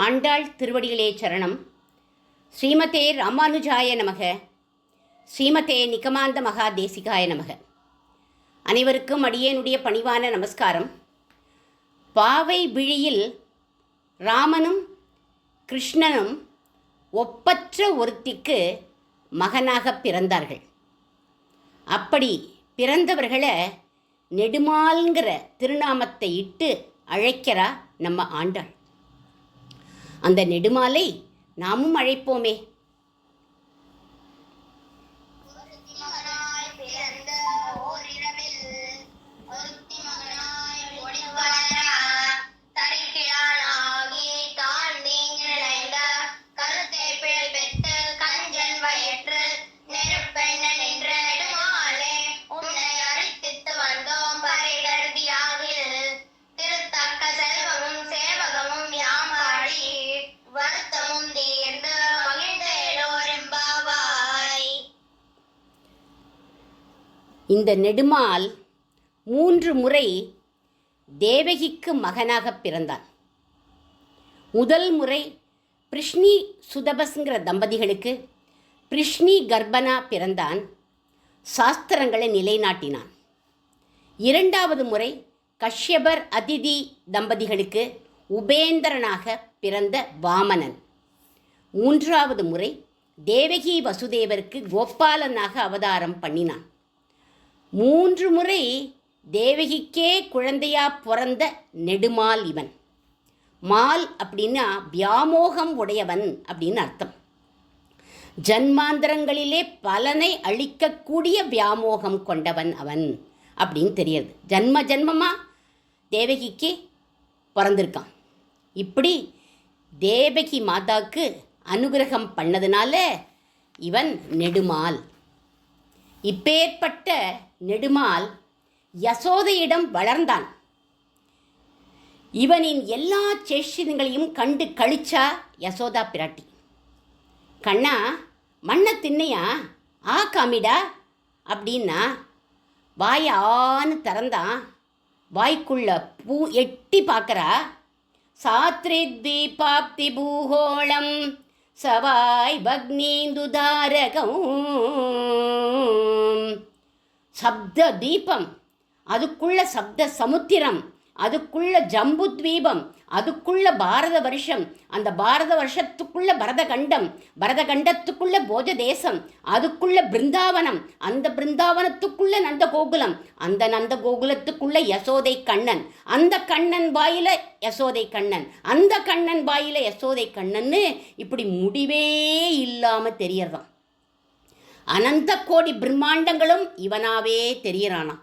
ஆண்டாள் திருவடிகளே சரணம். ஸ்ரீமதே ராமானுஜாய நமக. ஸ்ரீமதே நிகமாந்த மகா தேசிகாய நமக. அனைவருக்கும் அடியேனுடைய பணிவான நமஸ்காரம். பாவை விழியில் ராமனும் கிருஷ்ணனும் ஒப்பற்ற ஒருத்திக்கு மகனாக பிறந்தார்கள். அப்படி பிறந்தவர்களை நெடுமால்ங்கிற திருநாமத்தை இட்டு அழைக்கிறா நம்ம ஆண்டாள். அந்த நெடுமாலை நாமும் அழைப்போமே. இந்த நெடுமால் 3 முறை தேவகிக்கு மகனாக பிறந்தான். முதல் முறை பிருஷ்ணி சுதபஸ்ங்கிற தம்பதிகளுக்கு பிருஷ்ணி கர்ப்பனா பிறந்தான். சாஸ்திரங்களை நிலைநாட்டினான். 2வது முறை கஷ்யபர் அதிதி தம்பதிகளுக்கு உபேந்திரனாக பிறந்த வாமனன். 3வது முறை தேவகி வசுதேவருக்கு கோபாலனாக அவதாரம் பண்ணினான். 3 முறை தேவகிக்கே குழந்தையா பிறந்த நெடுமால் இவன். மால் அப்படின்னா வியாமோகம் உடையவன் அப்படின்னு அர்த்தம். ஜன்மாந்திரங்களிலே பலனை அளிக்கக்கூடிய வியாமோகம் கொண்டவன் அவன் அப்படின்னு தெரியுது. ஜன்ம ஜன்மமாக தேவகிக்கு பிறந்திருக்கான். இப்படி தேவகி மாதாவுக்கு அனுகிரகம் பண்ணதுனால இவன் நெடுமால். இப்பேற்பட்ட நெடுமால் யசோதையிடம் வளர்ந்தான். இவனின் எல்லா சேஷ்டிதங்களையும் கண்டு கழிச்சா யசோதா பிராட்டி. கண்ணா, மண்ணை தின்னையா, ஆ காமிடா அப்படின்னா வாயை ஆன்னு திறந்தான். வாய்க்குள்ள பூ எட்டி பார்க்குறா. சாத்ரித்வீபாப்தி பூகோளம் சவாய் பக்னீந்துதாரகம். சப்த தீபம், அதுக்குள்ள சப்த சமுத்திரம், அதுக்குள்ள ஜம்புத்வீபம், அதுக்குள்ள பாரத வருஷம், அந்த பாரத வருஷத்துக்குள்ள பரதகண்டம், பரதகண்டத்துக்குள்ள போஜ தேசம், அதுக்குள்ள பிருந்தாவனம், அந்த பிருந்தாவனத்துக்குள்ள நந்தகோகுலம், அந்த நந்தகோகுலத்துக்குள்ள யசோதை கண்ணன், அந்த கண்ணன் வாயில யசோதை கண்ணன், அந்த கண்ணன் வாயில யசோதை கண்ணன்னு இப்படி முடிவே இல்லாமல் தெரியறதான். அனந்த கோடி பிரம்மாண்டங்களும் இவனாவே தெரியறானா.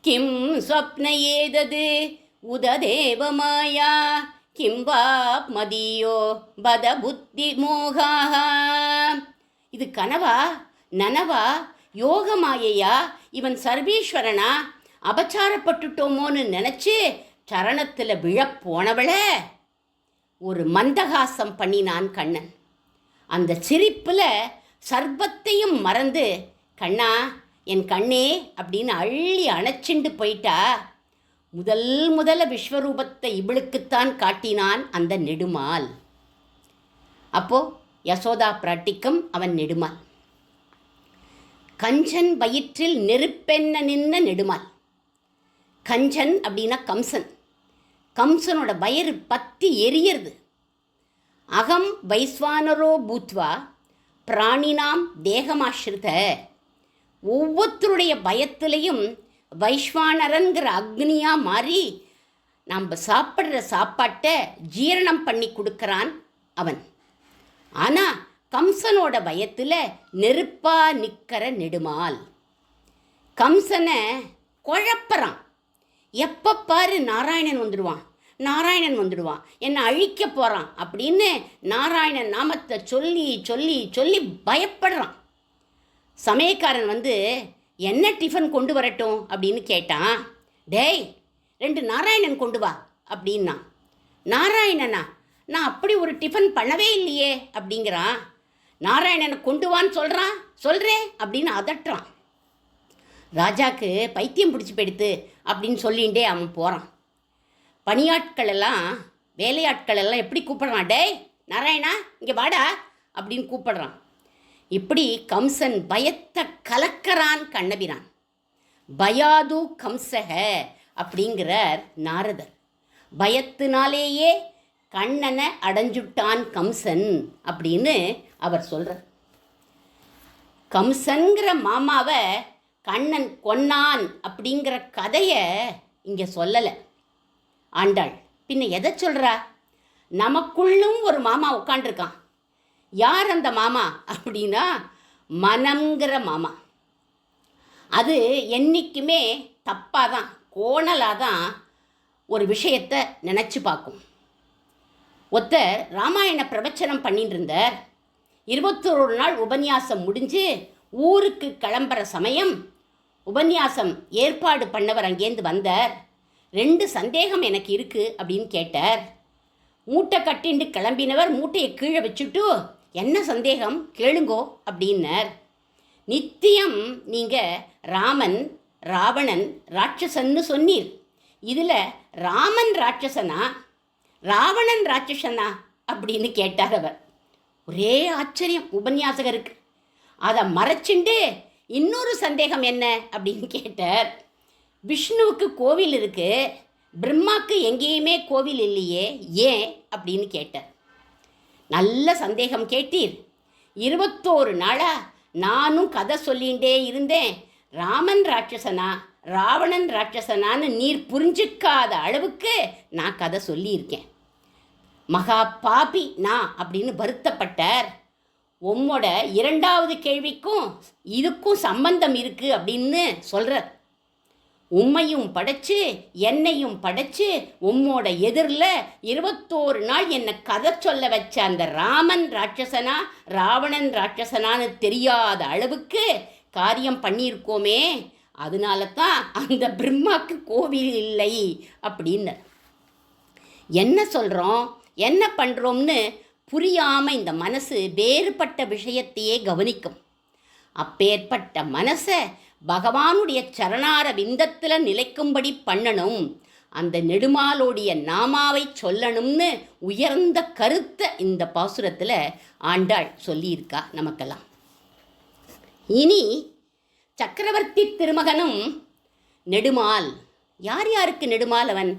கிம் ஸ்வப்ன ஏதது உததேவ மாயா கிம் வாப் மதியோ பத புத்தி மோகாஹ. இது கனவா நனவா யோக மாயையா? இவன் சர்வீஸ்வரனா? அபச்சாரப்பட்டுட்டோமோன்னு நினச்சி சரணத்தில் விழப்போனவள ஒரு மந்தகாசம் பண்ணினான் கண்ணன். அந்த சிரிப்பில் சர்வத்தையும் மறந்து கண்ணா என் கண்ணே அப்படின்னு அள்ளி அணைச்சிண்டு போயிட்டா. முதல்ல விஸ்வரூபத்தை இவளுக்குத்தான் காட்டினான் அந்த நெடுமால். அப்போ யசோதா பிராட்டிக்கும் அவன் நெடுமால். கஞ்சன் வயிற்றில் நெருப்பென்ன நின்ன நெடுமால். கஞ்சன் அப்படின்னா கம்சன். கம்சனோட வயிறு பத்தி எரியறது. அகம் வைஸ்வானரோ பூத்வா பிராணினாம் தேகமாஸ்ரித. ஒவ்வொருத்தருடைய பயத்திலையும் வைஸ்வானரன்கிற அக்னியாக மாறி நம்ம சாப்பிட்ற சாப்பாட்டை ஜீரணம் பண்ணி கொடுக்குறான் அவன். ஆனால் கம்சனோட பயத்தில் நெருப்பாக நிற்கிற நெடுமால். கம்சனை குழப்பறான். எப்போ பாரு நாராயணன் வந்துடுவான், நாராயணன் வந்துடுவான், என்னை அழிக்க போகிறான் அப்படின்னு நாராயணன் நாமத்தை சொல்லி சொல்லி சொல்லி பயப்படுறான். சமயக்காரன் வந்து என்ன டிஃபன் கொண்டு வரட்டும் அப்படின்னு கேட்டான். டேய் 2 நாராயணன் கொண்டு வா அப்படின்னா. நாராயணனா? நான் அப்படி ஒரு டிஃபன் பண்ணவே இல்லையே அப்படிங்கிறான். நாராயணனை கொண்டு வான்னு சொல்கிறேன் அப்படின்னு அதட்டுறான். ராஜாக்கு பைத்தியம் பிடிச்சி போயிடுத்து அப்படின்னு சொல்லிகிட்டே அவன் போகிறான். பணியாட்கள் எல்லாம் வேலையாட்கள் எல்லாம் எப்படி கூப்பிடுறான், டேய் நாராயணா இங்கே வாடா அப்படின்னு கூப்பிடுறான். இப்படி கம்சன் பயத்தை கலக்கறான் கண்ணபிரான். பயாது கம்சக அப்படிங்கிறார் நாரதர். பயத்தினாலேயே கண்ணனை அடைஞ்சுட்டான் கம்சன் அப்படின்னு அவர் சொல்கிறார். கம்சன்கிற மாமாவை கண்ணன் கொன்னான் அப்படிங்கிற கதையை இங்கே சொல்லலை ஆண்டாள். பின்ன எதை சொல்கிறா? நமக்குள்ளும் ஒரு மாமா உட்காண்டிருக்கான். யார் அந்த மாமா அப்படின்னா மனம்ங்கிற மாமா. அது என்றைக்குமே தப்பாக தான், கோணலாக தான் ஒரு விஷயத்தை நினச்சி பார்க்கும். ஒருத்தர் ராமாயண பிரவச்சனம் பண்ணிட்டு இருந்தார். 21 நாள் உபன்யாசம் முடிஞ்சு ஊருக்கு கிளம்புற சமயம் உபன்யாசம் ஏற்பாடு பண்ணவர் அங்கேருந்து வந்தார். 2 சந்தேகம் எனக்கு இருக்குது அப்படின்னு கேட்டார். மூட்டை கட்டிண்டு கிளம்பினவர் மூட்டையை கீழே வச்சுட்டு, என்ன சந்தேகம் கேளுங்கோ அப்படின்னார். நித்தியம் நீங்கள் ராமன் ராவணன் ராட்சசன்னு சொன்னீர். இதில் ராமன் ராட்சசனா ராவணன் ராட்சசனா அப்படின்னு கேட்டார் அவர். ஒரே ஆச்சரியம் உபன்யாசகருக்கு. அதை மறைச்சுண்டு இன்னொரு சந்தேகம் என்ன அப்படின்னு கேட்டார். விஷ்ணுவுக்கு கோவில் இருக்குது, பிரம்மாவுக்கு எங்கேயுமே கோவில் இல்லையே, ஏன் அப்படின்னு கேட்டார். நல்ல சந்தேகம் கேட்டீர். 21 நாளாக நானும் கதை சொல்லிகிட்டே இருந்தேன். ராமன் ராட்சசனா ராவணன் ராட்சசனான்னு நீர் புரிஞ்சிக்காத அளவுக்கு நான் கதை சொல்லியிருக்கேன். மகா பாபி நான் அப்படின்னு வருத்தப்பட்டார். உம்மோட 2வது கேள்விக்கும் இதுக்கும் சம்பந்தம் இருக்குது அப்படின்னு சொல்கிறார். உம்மையும் படைச்சு என்னையும் படைச்சு உம்மோட எதிரில் 21 நாள் என்னை கதை சொல்ல வச்ச அந்த ராமன் ராட்சசனா ராவணன் ராட்சசனான்னு தெரியாத அளவுக்கு காரியம் பண்ணியிருக்கோமே, அதனால தான் அந்த பிரம்மாவுக்கு கோவில் இல்லை அப்படின்னு. என்ன சொல்கிறோம் என்ன பண்ணுறோம்னு புரியாமல் இந்த மனசு வேறுபட்ட விஷயத்தையே கவனிக்கும். அப்பேற்பட்ட மனசை பகவானுடைய சரணார விந்தத்தில் நிலைக்கும்படி பண்ணணும், அந்த நெடுமாலோடைய நாமாவை சொல்லணும்னு உயர்ந்த கருத்தை இந்த பாசுரத்தில் ஆண்டாள் சொல்லியிருக்கா நமக்கெல்லாம். இனி சக்கரவர்த்தி திருமகனும் நெடுமால். யார் யாருக்கு நெடுமால்? அவன்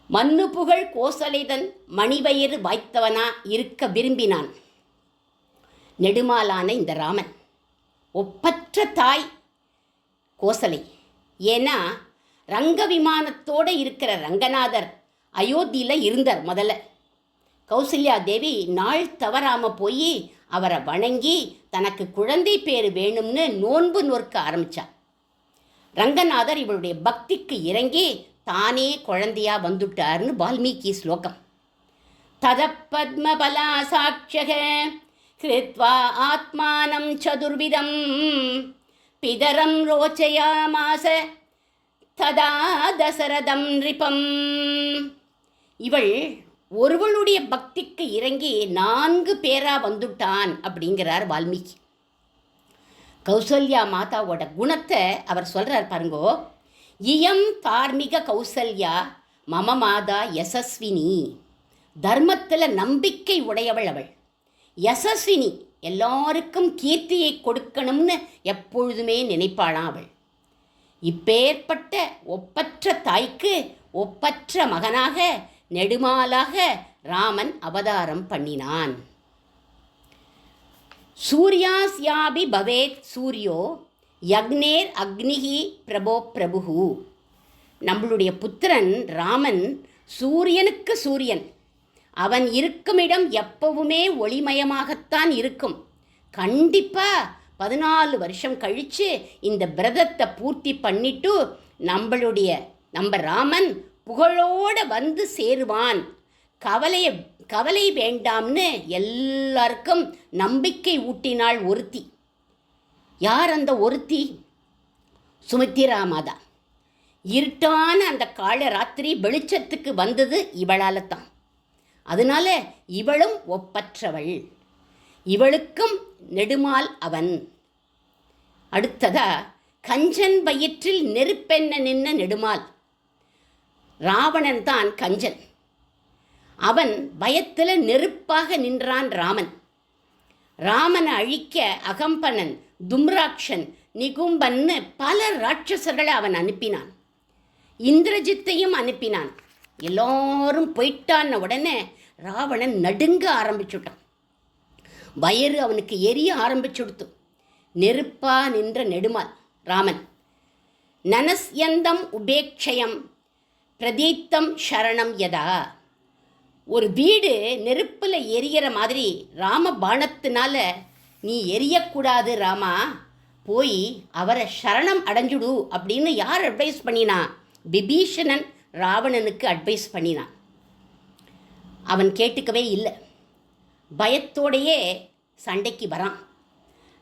மண்ணு புகழ் கோசலைதன் மணிவயிறு வாய்த்தவனா இருக்க விரும்பினான். நெடுமாலான இந்த ராமன் ஒப்பற்ற தாய் கோசலை. ஏன்னா ரங்க விமானத்தோடு இருக்கிற ரங்கநாதர் அயோத்தியில் இருந்தார் முதல்ல. கௌசல்யா தேவி நாள் தவறாமல் போய் அவரை வணங்கி தனக்கு குழந்தை பேர் வேணும்னு நோன்பு நோற்க ஆரம்பித்தார். ரங்கநாதர் இவருடைய பக்திக்கு இறங்கி தானே குழந்தையா வந்துட்டார்னு வால்மீகி ஸ்லோகம். தத பத்மபலா சாட்சக கிருத்வா ஆத்மானம் சதுர்விதம் பிதரம் ரோச்சயாமாச ததா தசரதம் நிருபம். இவள் ஒருவளுடைய பக்திக்கு இறங்கி 4 பேரா வந்துட்டான் அப்படிங்கிறார் வால்மீகி. கௌசல்யா மாதாவோட குணத்தை அவர் சொல்கிறார் பாருங்கோ. இயம் தார்மிக கௌசல்யா மம மாதா யசஸ்வினி. தர்மத்தில் நம்பிக்கை உடையவள் அவள். யசஸ்வினி, எல்லாருக்கும் கீர்த்தியை கொடுக்கணும்னு எப்பொழுதுமே நினைப்பாளாம் அவள். இப்பேற்பட்ட ஒப்பற்ற தாய்க்கு ஒப்பற்ற மகனாக நெடுமாலாக ராமன் அவதாரம் பண்ணினான். சூர்யாஸ்யாபி பவேத் சூரியோ யக்னேர் அக்னிஹி பிரபோ பிரபுஹு. நம்மளுடைய புத்திரன் ராமன் சூரியனுக்கு சூரியன். அவன் இருக்குமிடம் எப்பவுமே ஒளிமயமாகத்தான் இருக்கும். கண்டிப்பாக 14 வருஷம் கழித்து இந்த விரதத்தை பூர்த்தி பண்ணிட்டு நம்ம ராமன் புகழோடு வந்து சேருவான். கவலை வேண்டாம்னு எல்லாருக்கும் நம்பிக்கை ஊட்டினாள் ஒருத்தி. யார் அந்த ஒருத்தி? சுமித்திரா மாதா. இருட்டான அந்த கால ராத்திரி வெளிச்சத்துக்கு வந்தது இவளால் தான். அதனால இவளும் ஒப்பற்றவள். இவளுக்கும் நெடுமால் அவன். அடுத்ததா கஞ்சன் வயிற்றில் நெருப்பென்ன நின்ன நெடுமால். ராவணன் தான் கஞ்சன். அவன் பயத்தில் நெருப்பாக நின்றான் ராமன். ராமனை அழிக்க அகம்பனன், தும்ராக்ஷன், நிகும்பன்னு பல ராட்சசர்களை அவன் அனுப்பினான். இந்திரஜித்தையும் அனுப்பினான். எல்லோரும் போயிட்டான உடனே ராவணன் நடுங்க ஆரம்பிச்சுட்டான். வயிறு அவனுக்கு எரிய ஆரம்பிச்சுடுத்து. நெருப்பா நின்ற நெடுமால் ராமன். நனஸ்யந்தம் உபேக்ஷயம் பிரதீத்தம் சரணம் யதா. ஒரு வீடு நெருப்பில் எரியிற மாதிரி ராம பாணத்தினால நீ எரியக்கூடாது ராமா, போய் அவரை சரணம் அடைஞ்சுடு அப்படின்னு யார் அட்வைஸ் பண்ணினா? விபீஷணன் ராவணனுக்கு அட்வைஸ் பண்ணினான். அவன் கேட்டுக்கவே இல்லை. பயத்தோடையே சண்டைக்கு வரான்.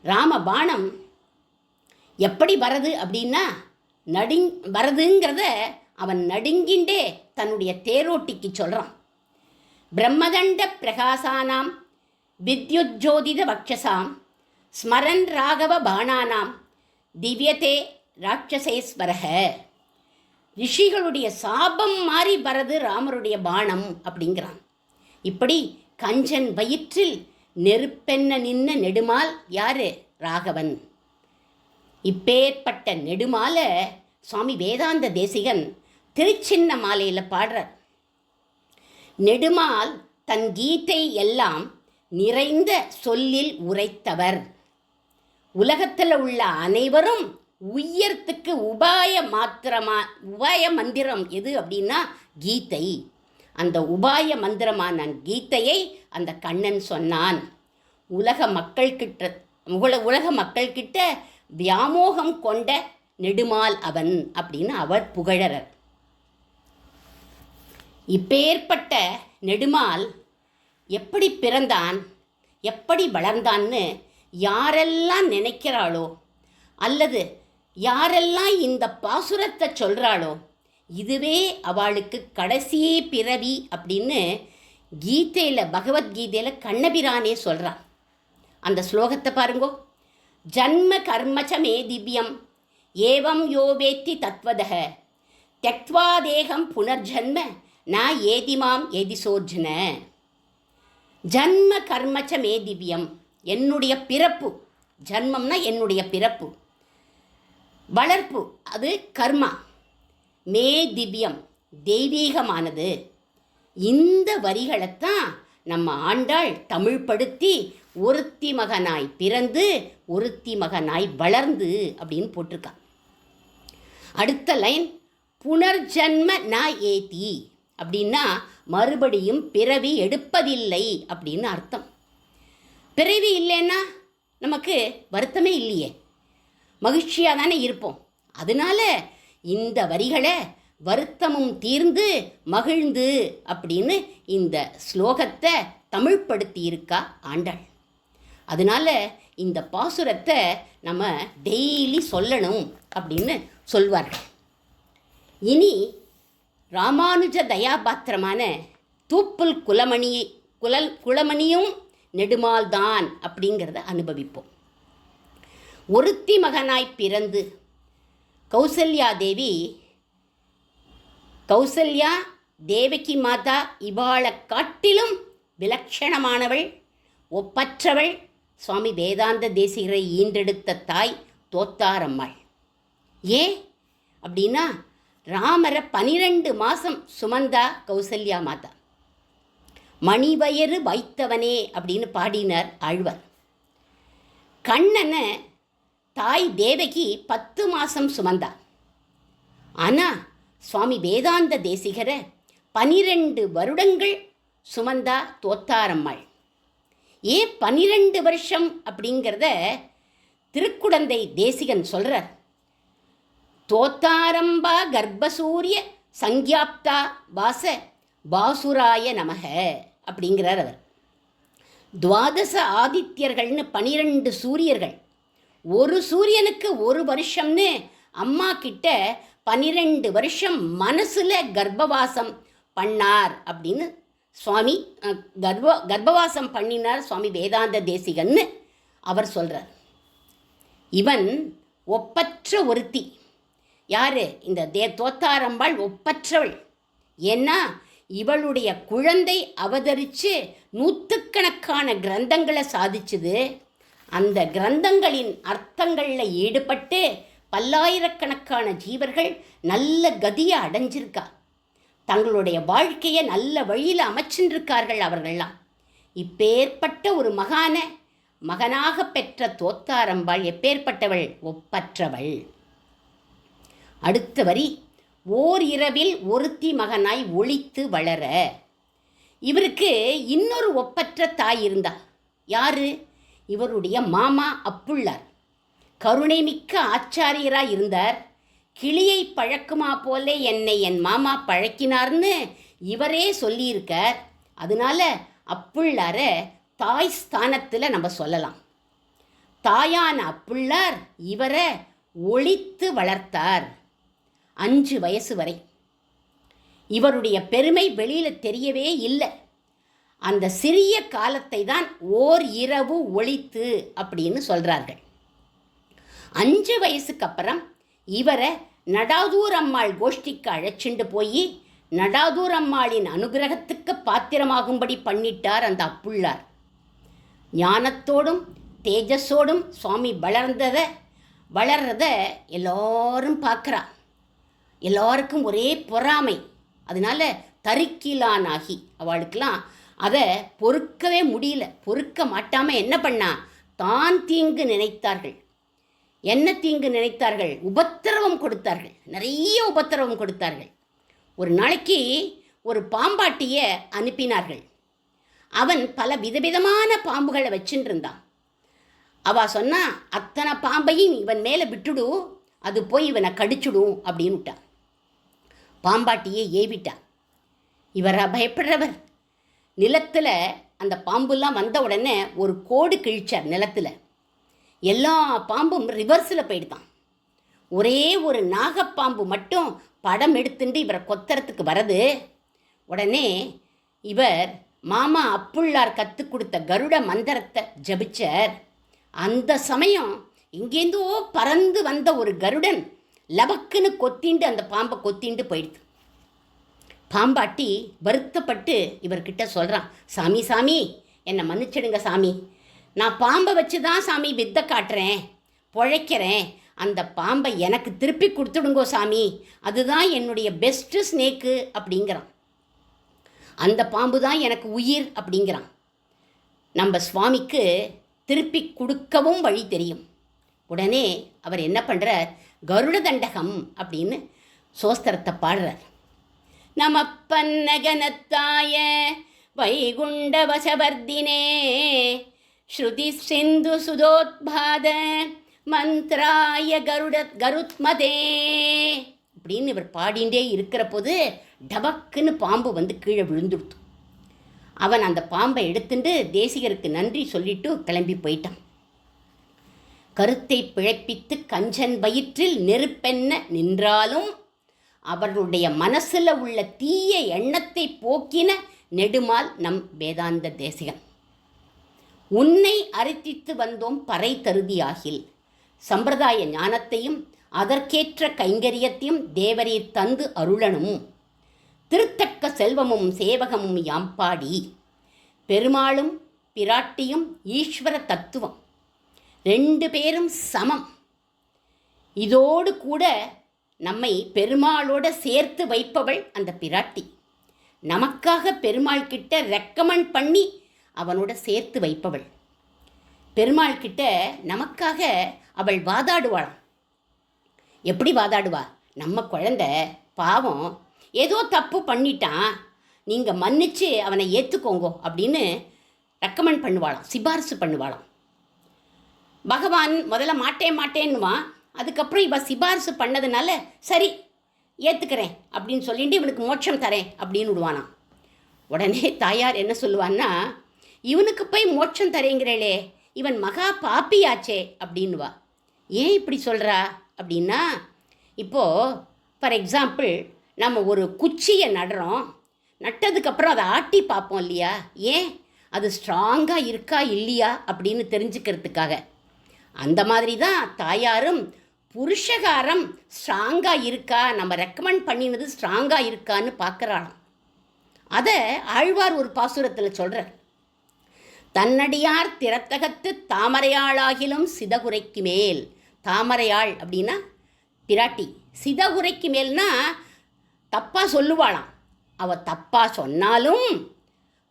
ராம பாணம் எப்படி வரது அப்படின்னா வரதுங்கிறத அவன் நடுங்கின்றே தன்னுடைய தேரோட்டிக்கு சொல்கிறான். பிரம்மதண்ட பிரகாசானாம் வித்யுஜோதித வக்ஷசாம் ஸ்மரன் ராகவ பாணானாம் திவ்யதே ராட்சசேஸ்வரக. ரிஷிகளுடைய சாபம் மாறி வரது ராமருடைய பாணம் அப்படிங்கிறான். இப்படி கஞ்சன் வயிற்றில் நெருப்பென்ன நின்ன நெடுமால் யாரு? ராகவன். இப்பேற்பட்ட நெடுமால சுவாமி வேதாந்த தேசிகன் திருச்சின்ன மாலையில் பாடுறார். நெடுமால் தன் கீதை எல்லாம் நிறைந்த சொல்லில் உரைத்தவர். உலகத்தில் உள்ள அனைவரும் உயர்த்துக்கு உபாய மந்திரம் எது அப்படின்னா கீதை. அந்த உபாய மந்திரமான கீதையை அந்த கண்ணன் சொன்னான். உலக மக்கள்கிட்ட வியாமோகம் கொண்ட நெடுமால் அவன் அப்படின்னு அவர் புகழறர். இப்பேற்பட்ட நெடுமால் எப்படி பிறந்தான், எப்படி வளர்ந்தான்னு யாரெல்லாம் நினைக்கிறாளோ அல்லது யாரெல்லாம் இந்த பாசுரத்தை சொல்கிறாளோ இதுவே அவளுக்கு கடைசி பிறவி அப்படின்னு கீதையில், பகவத்கீதையில் கண்ணபிரானே சொல்கிறான். அந்த ஸ்லோகத்தை பாருங்கோ. ஜன்ம கர்மச்ச மே திவ்யம் ஏவம் யோவேத்தி தத்வதः த்யக்த்வா தேகம் புனர்ஜன்ம ந ஏதிமாம் ஏதிசோர்ஜன. ஜன்ம கர்மச்ச மே திவ்யம், என்னுடைய பிறப்பு. ஜன்மம்னா என்னுடைய பிறப்பு, வளர்ப்பு அது கர்மா. மே திவ்யம் தெய்வீகமானது. இந்த வரிகளைத்தான் நம்ம ஆண்டாள் தமிழ்படுத்தி ஒருத்தி மகனாய் பிறந்து ஒருத்தி மகனாய் வளர்ந்து அப்படின்னு போட்டிருக்கா. அடுத்த லைன் புனர்ஜன்ம ந ஏதி அப்படின்னா மறுபடியும் பிறவி எடுப்பதில்லை அப்படின்னு அர்த்தம். பிறவி இல்லைன்னா நமக்கு வருத்தமே இல்லையே, மகிழ்ச்சியாக தானே இருப்போம். அதனால இந்த வரிகளை வருத்தமும் தீர்ந்து மகிழ்ந்து அப்படின்னு இந்த ஸ்லோகத்தை தமிழ்படுத்தி இருக்கா ஆண்டாள். அதனால் இந்த பாசுரத்தை நம்ம டெய்லி சொல்லணும் அப்படின்னு சொல்வார்கள். இனி ராமானுஜ தயாபாத்திரமான தூப்புல் குலமணியும் நெடுமால்தான் அப்படிங்கிறத அனுபவிப்போம். ஒருத்தி மகனாய் பிறந்து கௌசல்யா தேவகி மாதா இவாளை காட்டிலும் விலட்சணமானவள், ஒப்பற்றவள் சுவாமி வேதாந்த தேசிகரை ஈன்றெடுத்த தாய் தோத்தாரம்மாள். ஏன் அப்படின்னா ராமரை 12 மாதம் சுமந்தா கௌசல்யா மாதா. மணிவயறு வைத்தவனே அப்படின்னு பாடினார் ஆழ்வார். கண்ணனை தாய் தேவகி 10 மாதம் சுமந்தா. ஆனால் சுவாமி வேதாந்த தேசிகரை 12 வருடங்கள் சுமந்தா தோத்தாரம்மாள். ஏன் 12 வருஷம் அப்படிங்கிறத திருக்குடந்தை தேசிகன் சொல்கிறார். தோத்தாரம்பா கர்ப்பசூரிய சங்கியாப்தா வாச பாசுராய நமக அப்படிங்கிறார் அவர். துவாதச ஆதித்யர்கள்னு 12 சூரியர்கள். ஒரு சூரியனுக்கு 1 வருஷம்னு அம்மா கிட்ட 12 வருஷம் மனசில் கர்ப்பவாசம் பண்ணார் அப்படின்னு சுவாமி கர்ப்பவாசம் பண்ணினார் சுவாமி வேதாந்த தேசிகன்னு அவர் சொல்கிறார். இவன் ஒப்பற்ற ஒருத்தி. யார்? இந்த தோத்தாரம்பாள் ஒப்பற்றவள். ஏன்னா இவளுடைய குழந்தை அவதரித்து நூற்றுக்கணக்கான கிரந்தங்களை சாதிச்சுது. அந்த கிரந்தங்களின் அர்த்தங்களில் ஈடுபட்டு பல்லாயிரக்கணக்கான ஜீவர்கள் நல்ல கதியை அடைஞ்சிருக்கா. தங்களுடைய வாழ்க்கையை நல்ல வழியில் அமைச்சின்றிருக்கார்கள் அவர்கள்லாம். இப்பேற்பட்ட ஒரு மகனாக பெற்ற தோத்தாரம்பாள் எப்பேற்பட்டவள்? ஒப்பற்றவள். அடுத்த வரி, ஓர் இரவில் ஒருத்தி மகனாய் ஒளித்து வளர. இவருக்கு இன்னொரு ஒப்பற்ற தாய் இருந்தா. யாரு? இவருடைய மாமா அப்புள்ளார். கருணை மிக்க ஆச்சாரியராக இருந்தார். கிளியை பழக்குமா போல என்னை என் மாமா பழக்கினார்னு இவரே சொல்லியிருக்கார். அதனால அப்புள்ளார தாய் ஸ்தானத்தில் நம்ம சொல்லலாம். தாயான அப்புள்ளார் இவரை ஒளித்து வளர்த்தார் 5 வயசு வரை. இவருடைய பெருமை வெளியில் தெரியவே இல்லை. அந்த சிறிய காலத்தை தான் ஓர் இரவு ஒளித்து அப்படின்னு சொல்கிறார்கள். 5 வயசுக்கு அப்புறம் இவரை நடாதூர் அம்மாள் கோஷ்டிக்கு அழைச்சிண்டு போய் நடாதூர் அம்மாளின் அனுகிரகத்துக்கு பாத்திரமாகும்படி பண்ணிட்டார் அந்த அப்புள்ளார். ஞானத்தோடும் தேஜஸோடும் சுவாமி வளர்றத எல்லாரும் பார்க்குறா. எல்லாருக்கும் ஒரே பொறாமை. அதனால தரிக்கிலானாகி அவளுக்கெல்லாம் அதை பொறுக்கவே முடியல. பொறுக்க மாட்டாமல் என்ன பண்ணா? தான் தீங்கு நினைத்தார்கள். என்ன தீங்கு நினைத்தார்கள்? உபத்திரவம் கொடுத்தார்கள். நிறைய உபத்திரவம் கொடுத்தார்கள். ஒரு நாளைக்கு ஒரு பாம்பாட்டியை அனுப்பினார்கள். அவன் பல விதவிதமான பாம்புகளை வச்சுட்டு இருந்தான். அவள் சொன்னா, அத்தனை பாம்பையும் இவன் மேலே விட்டுடு, அது போய் இவனை கடிச்சுடும் அப்படின்னுட்டான். பாம்பாட்டியை ஏவிட்டான். இவரா பயப்படுறவர்? நிலத்தில் அந்த பாம்புலாம் வந்த உடனே ஒரு கோடு கிழிச்சார் நிலத்தில். எல்லா பாம்பும் ரிவர்ஸில் போயிடுதான். ஒரே ஒரு நாகப்பாம்பு மட்டும் படம் எடுத்துட்டு இவரை கொத்தறதுக்கு வரது. உடனே இவர் மாமா அப்புள்ளார் கற்றுக் கொடுத்த கருட மந்திரத்தை ஜபிச்சார். அந்த சமயம் எங்கேருந்தோ பறந்து வந்த ஒரு கருடன் லபக்குன்னு கொத்திண்டு அந்த பாம்பை கொத்திண்டு போயிடுது. பாம்பாட்டி வருத்தப்பட்டு இவர்கிட்ட சொல்கிறான், சாமி சாமி என்னை மன்னிச்சிடுங்க சாமி, நான் பாம்பை வச்சு தான் சாமி வித்தை காட்டுறேன், பொழைக்கிறேன், அந்த பாம்பை எனக்கு திருப்பி கொடுத்துடுங்கோ சாமி, அதுதான் என்னுடைய பெஸ்ட்டு ஸ்னேக்கு அப்படிங்கிறான். அந்த பாம்பு தான் எனக்கு உயிர் அப்படிங்கிறான். நம்ம சுவாமிக்கு திருப்பி கொடுக்கவும் வழி தெரியும். உடனே அவர் என்ன பண்ணுறார்? கருட தண்டகம் அப்படின்னு சோஸ்திரத்தை பாடுறார். நம பன்னகனத்தாய வைகுண்ட வசவர்தினே ஸ்ருதி சிந்து சுதோத்பாத மந்த்ராய கருத்மதே அப்படின்னு இவர் பாடிண்டே இருக்கிற போது டபக்குன்னு பாம்பு வந்து கீழே விழுந்துடுத்து. அவன் அந்த பாம்பை எடுத்துட்டு தேசிகருக்கு நன்றி சொல்லிட்டு கிளம்பி போயிட்டான். கருத்தை பிழைப்பித்து கஞ்சன் வயிற்றில் நெருப்பென்ன நின்றாலும் அவர்களுடைய மனசில் உள்ள தீய எண்ணத்தை போக்கின நெடுமால் நம் வேதாந்த தேசிகன். உன்னை அரித்தித்து வந்தோம் பறை தருதியாகில். சம்பிரதாய ஞானத்தையும் அதற்கேற்ற கைங்கரியத்தையும் தேவரீர் தந்து அருளனும். திருத்தக்க செல்வமும் சேவகமும் யாம்பாடி. பெருமாளும் பிராட்டியும் ஈஸ்வர தத்துவம், 2 பேரும் சமம். இதோடு கூட நம்மை பெருமாளோட சேர்த்து வைப்பவள் அந்த பிராட்டி. நமக்காக பெருமாள் கிட்ட ரெக்கமெண்ட் பண்ணி அவனோட சேர்த்து வைப்பவள். பெருமாள் கிட்ட நமக்காக அவள் வாதாடுவாளாம். எப்படி வாதாடுவா? நம்ம குழந்தை பாவம் ஏதோ தப்பு பண்ணிட்டான், நீங்கள் மன்னிச்சு அவனை ஏற்றுக்கோங்கோ அப்படின்னு ரெக்கமெண்ட் பண்ணுவாளாம், சிபாரிசு பண்ணுவாளாம். பகவான் முதல்ல மாட்டேன்னுவான். அதுக்கப்புறம் இவன் சிபாரிசு பண்ணதுனால சரி ஏற்றுக்கிறேன் அப்படின்னு சொல்லிட்டு இவனுக்கு மோட்சம் தரேன் அப்படின்னு விடுவானாம். உடனே தாயார் என்ன சொல்லுவான்னா, இவனுக்கு போய் மோட்சம் தரேங்கிறேளே, இவன் மகா பாப்பியாச்சே அப்படின்னுவா. ஏன் இப்படி சொல்கிறா அப்படின்னா, இப்போது ஃபார் எக்ஸாம்பிள் நம்ம ஒரு குச்சியை நடுறோம், நட்டதுக்கப்புறம் அதை ஆட்டி பார்ப்போம் இல்லையா? ஏன்? அது ஸ்ட்ராங்காக இருக்கா இல்லையா அப்படின்னு தெரிஞ்சுக்கிறதுக்காக. அந்த மாதிரி தான் தாயாரும் புருஷகாரம் ஸ்ட்ராங்காக இருக்கா, நம்ம ரெக்கமெண்ட் பண்ணினது ஸ்ட்ராங்காக இருக்கான்னு பார்க்குறாளாம். அதை ஆழ்வார் ஒரு பாசுரத்தில் சொல்கிறார். தன்னடியார் திறத்தகத்து தாமரையாளாகிலும் சிதகுரைக்கு மேல். தாமரையாள் அப்படின்னா பிராட்டி. சிதகுரைக்கு மேல்னா தப்பாக சொல்லுவாளாம். அவள் தப்பாக சொன்னாலும்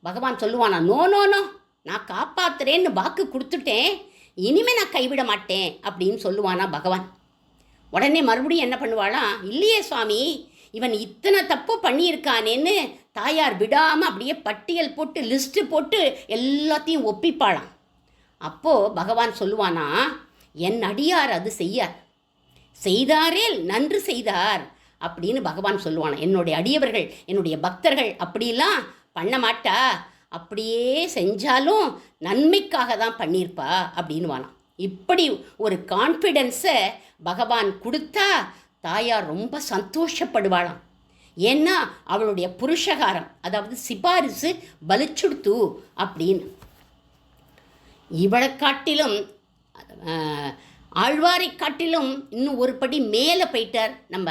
பகவான் சொல்லுவானா, நோ நோ நோ, நான் காப்பாத்துறேன்னு வாக்கு கொடுத்துட்டேன், இனிமேல் நான் கைவிட மாட்டேன் அப்படின்னு சொல்லுவானா பகவான். உடனே மறுபடியும் என்ன பண்ணுவாளாம், இல்லையே சுவாமி, இவன் இத்தனை தப்பு பண்ணியிருக்கானேன்னு தாயார் விடாமல் அப்படியே பட்டியல் போட்டு லிஸ்ட்டு போட்டு எல்லாத்தையும் ஒப்பிப்பாளாம். அப்போது பகவான் சொல்லுவானா, என் அடியார் அது செய்தாரேல் நன்று செய்தார் அப்படின்னு பகவான் சொல்லுவானா. என்னுடைய அடியவர்கள், என்னுடைய பக்தர்கள் அப்படிலாம் பண்ண மாட்டா, அப்படியே செஞ்சாலும் நன்மைக்காக தான் பண்ணியிருப்பா அப்படின்னு வானாம். இப்படி ஒரு கான்ஃபிடென்ஸை பகவான் கொடுத்தா தாயார் ரொம்ப சந்தோஷப்படுவாளாம். ஏன்னா அவளுடைய புருஷகாரம், அதாவது சிபாரிசு பலிச்சுடுத்து அப்படின்னு. இவளை காட்டிலும் ஆழ்வாரை காட்டிலும் இன்னும் ஒரு படி மேலே போயிட்டார் நம்ம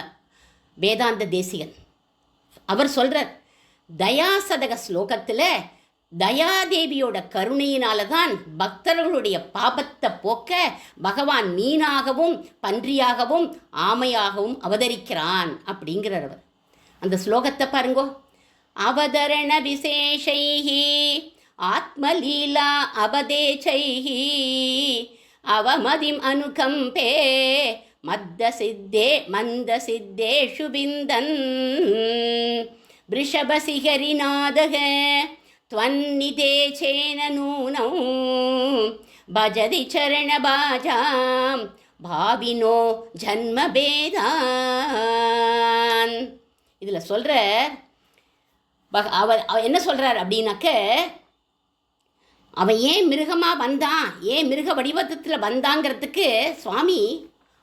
வேதாந்த தேசிகன். அவர் சொல்கிறார், தயாசதக ஸ்லோகத்தில் தயாதேவியோட கருணையினால தான் பக்தர்களுடைய பாபத்தை போக்க பகவான் மீனாகவும் பன்றியாகவும் ஆமையாகவும் அவதரிக்கிறான் அப்படிங்கிறார் அவர். அந்த ஸ்லோகத்தை பாருங்கோ. அவதரண விசேஷைஹி ஆத்மலீலா அபதேச்சைஹி அவமதிம் அனுகம்பே மந்த சித்தேஷு பிந்தன் விருஷபசிகரிநாதக त्वन्निदेचेन नूनौ भजति चरणबाजां भाविनो ஜன்மபேதான். இதில் சொல்கிற அவர் என்ன சொல்கிறார் அப்படின்னாக்க, அவன் ஏன் மிருகமாக வந்தான், ஏன் மிருக வடிவத்தில் வந்தாங்கிறதுக்கு சுவாமி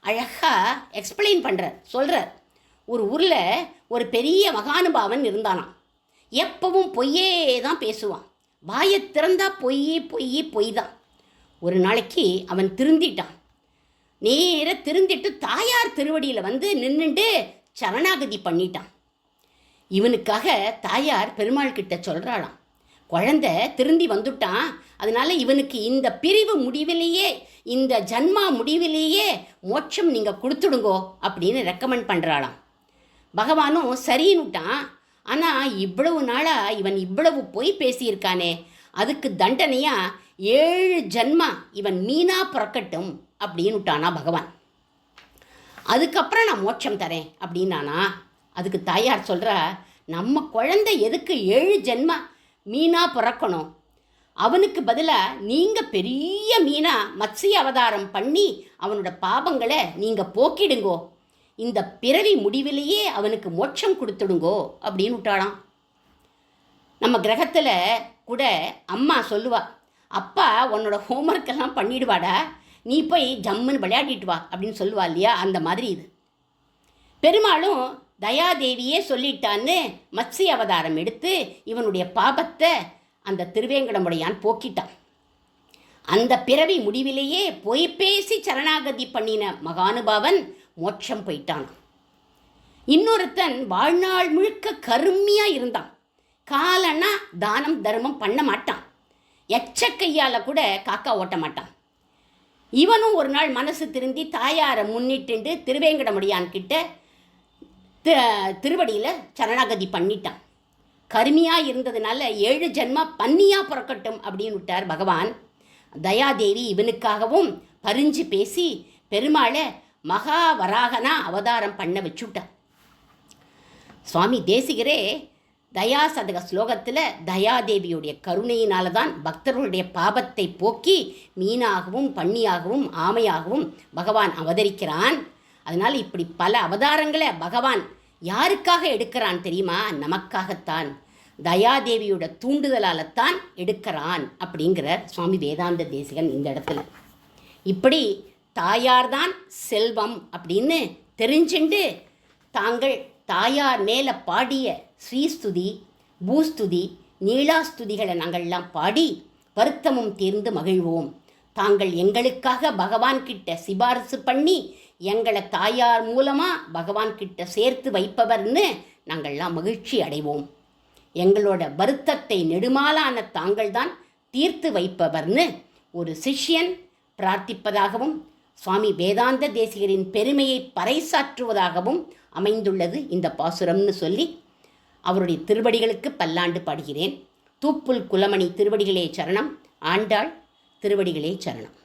அழகாக எக்ஸ்பிளைன் பண்ணுறார். சொல்கிறார், ஒரு ஊரில் ஒரு பெரிய மகானுபாவன் இருந்தானாம். எப்பவும் பொய்யே தான் பேசுவான். வாயை திறந்தா பொய் தான். ஒரு நாளைக்கு அவன் திருந்திட்டான். நேராக திருந்திட்டு தாயார் திருவடியில் வந்து நின்றுட்டு சரணாகதி பண்ணிட்டான். இவனுக்காக தாயார் பெருமாள் கிட்ட சொல்கிறாளாம், குழந்தை திருந்தி வந்துட்டான், அதனால இவனுக்கு இந்த பிரிவு முடிவிலேயே, இந்த ஜன்மா முடிவிலேயே மோட்சம் நீங்கள் கொடுத்துடுங்கோ அப்படின்னு ரெக்கமெண்ட் பண்ணுறாளாம். பகவானும் சரின்னுட்டான். ஆனால் இவ்வளவு நாளாக இவன் இவ்வளவு பொய் பேசியிருக்கானே, அதுக்கு தண்டனையாக 7 ஜன்மா இவன் மீனா பிறக்கட்டும் அப்படின்னு விட்டானா பகவான். அதுக்கப்புறம் நான் மோட்சம் தரேன் அப்படின்னானா. அதுக்கு தாயார் சொல்கிறா, நம்ம குழந்தை எதுக்கு 7 ஜென்மா மீனா பிறக்கணும்? அவனுக்கு பதிலாக நீங்கள் பெரிய மீனா மத்ஸ்ய அவதாரம் பண்ணி அவனோட பாபங்களை நீங்கள் போக்கிடுங்கோ, இந்த பிறவி முடிவிலேயே அவனுக்கு மோட்சம் கொடுத்துடுங்கோ அப்படின்னு விட்டாளாம். நம்ம கிரகத்தில் கூட அம்மா சொல்லுவா, அப்பா உன்னோட ஹோம்ஒர்க்கெல்லாம் பண்ணிடுவாடா, நீ போய் ஜம்முன்னு விளையாடிட்டு வா அப்படின்னு சொல்லுவா இல்லையா, அந்த மாதிரி இது. பெருமாளும் தயாதேவியே சொல்லிட்டான்னு மத்ஸ்ய அவதாரம் எடுத்து இவனுடைய பாபத்தை அந்த திருவேங்கடமுடையான் போக்கிட்டான். அந்த பிறவி முடிவிலேயே பொய் பேசி சரணாகதி பண்ணின மகானுபாவன் மோட்சம் போயிட்டான். இன்னொருத்தன் வாழ்நாள் முழுக்க கருமையாக இருந்தான். காலன்னா தானம் தர்மம் பண்ண மாட்டான். எச்சக்கையால் கூட காக்கா ஓட்ட மாட்டான். இவனும் ஒரு நாள் மனசு திருந்தி தாயாரை முன்னிட்டு திருவேங்கடமுடியான் கிட்ட திருவடியில் சரணாகதி பண்ணிட்டான். கருமையாக இருந்ததுனால 7 ஜென்மா பன்னியாக பிறக்கட்டும் அப்படின்னு விட்டார் பகவான். தயாதேவி இவனுக்காகவும் பரிஞ்சு பேசி பெருமாளை மகாவராகனா அவதாரம் பண்ண வச்சுட்டார். சுவாமி தேசிகரே தயாசதக ஸ்லோகத்தில் தயாதேவியுடைய கருணையினால தான் பக்தர்களுடைய பாபத்தை போக்கி மீனாகவும் பன்னியாகவும் ஆமையாகவும் பகவான் அவதரிக்கிறான். அதனால் இப்படி பல அவதாரங்களை பகவான் யாருக்காக எடுக்கிறான் தெரியுமா? நமக்காகத்தான். தயாதேவியோட தூண்டுதலால் தான் எடுக்கிறான் அப்படிங்கிறார் சுவாமி வேதாந்த தேசிகன் இந்த இடத்துல. இப்படி தாயார்தான் செல்வம் அப்படின்னு தெரிஞ்சுண்டு தாங்கள் தாயார் மேலே பாடிய ஸ்ரீஸ்துதி, பூஸ்துதி, நீலாஸ்துதிகளை நாங்கள்லாம் பாடி வருத்தமும் தீர்ந்து மகிழ்வோம். தாங்கள் எங்களுக்காக பகவான்கிட்ட சிபாரிசு பண்ணி எங்களை தாயார் மூலமாக பகவான்கிட்ட சேர்த்து வைப்பவர்னு நாங்கள்லாம் மகிழ்ச்சி அடைவோம். எங்களோட வருத்தத்தை நெடுமாலான தாங்கள்தான் தீர்த்து வைப்பவர்னு ஒரு சிஷ்யன் பிரார்த்திப்பதாகவும் சுவாமி வேதாந்த தேசிகரின் பெருமையை பறைசாற்றுவதாகவும் அமைந்துள்ளது இந்த பாசுரம்னு சொல்லி அவருடைய திருவடிகளுக்கு பல்லாண்டு பாடுகிறேன். தூப்புல் குலமணி திருவடிகளே சரணம். ஆண்டாள் திருவடிகளே சரணம்.